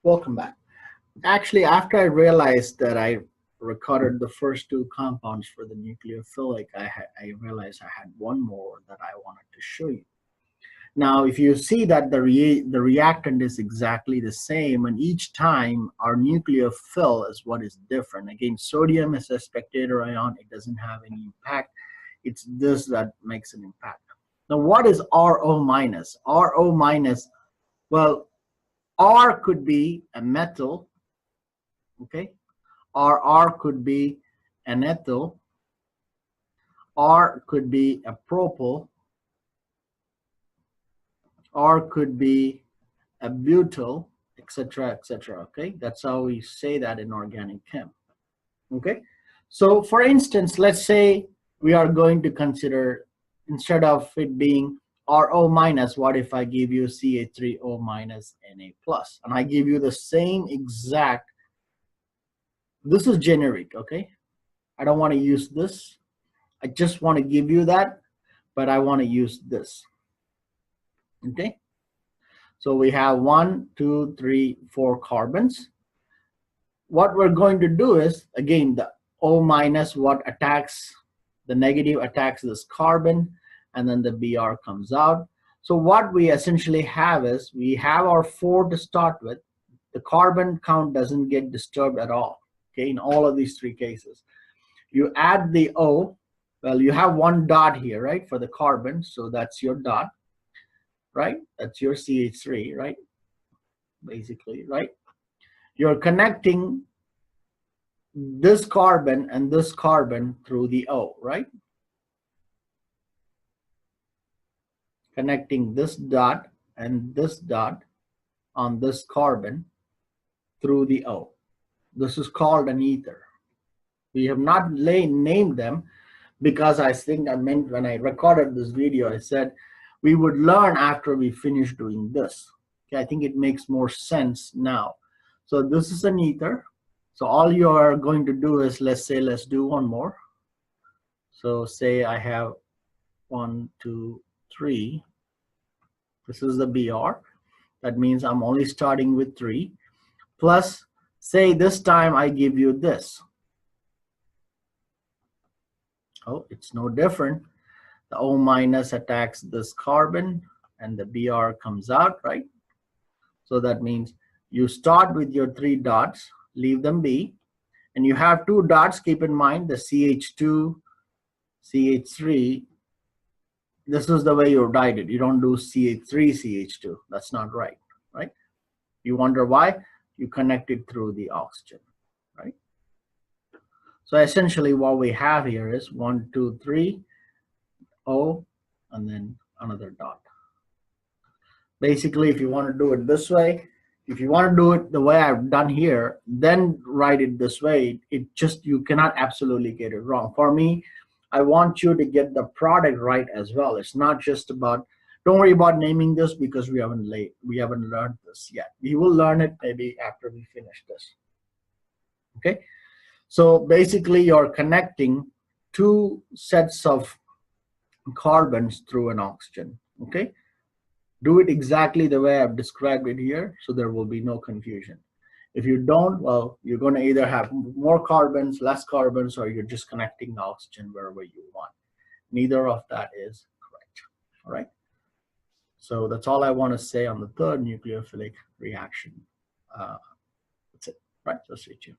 Welcome back. Actually, after I realized that I recorded the first two compounds for the nucleophilic, I realized I had one more that I wanted to show you. Now, if you see that the reactant is exactly the same, and each time our nucleophile is what is different. Again, sodium is a spectator ion. It doesn't have any impact. It's this that makes an impact. Now, what is RO minus? RO minus, well, R could be a metal, okay? Or R could be an ethyl. R could be a propyl. R could be a butyl, etc., etc. Okay, that's how we say that in organic chem. Okay, so for instance, let's say we are going to consider, instead of it being RO minus, what if I give you CH3O minus Na plus, and I give you the same exact, this is generic, okay? I don't want to use this. I just want to give you that, but I want to use this. Okay? So we have 1, 2, 3, 4 carbons. What we're going to do is, again, the O minus, what attacks, the negative attacks this carbon, and then the Br comes out. So what we essentially have is, we have our 4 to start with. The carbon count doesn't get disturbed at all, okay, in all of these 3 cases. You add the O, well, you have 1 dot here, right, for the carbon, so that's your dot, right? That's your CH3, right? Basically, right? You're connecting this carbon and this carbon through the O, right? Connecting this dot and this dot on this carbon through the O. This is called an ether. We have not named them because I think I meant when I recorded this video, I said we would learn after we finish doing this. Okay, I think it makes more sense now. So this is an ether. So all you are going to do is, let's do one more. So say I have 1, 2, 3. This is the Br. That means I'm only starting with 3. Plus, say this time I give you this. Oh, it's no different. The O minus attacks this carbon and the Br comes out, right? So that means you start with your 3 dots, leave them be, and you have 2 dots. Keep in mind the CH2, CH3. This is the way you write it. You don't do CH3, CH2. That's not right, right? You wonder why? You connect it through the oxygen, right? So essentially what we have here is 1, 2, 3, O, and then another dot. Basically, if you want to do it this way, if you want to do it the way I've done here, then write it this way. It just, you cannot absolutely get it wrong. For me, I want you to get the product right as well. It's not just about, don't worry about naming this because we haven't learned this yet. We will learn it maybe after we finish this. Okay, so basically you're connecting 2 sets of carbons through an oxygen. Okay, do it exactly the way I've described it here, so there will be no confusion. If you don't, well, you're going to either have more carbons, less carbons, or you're just connecting the oxygen wherever you want. Neither of that is correct. All right. So that's all I want to say on the third nucleophilic reaction. That's it. Right. So stay tuned.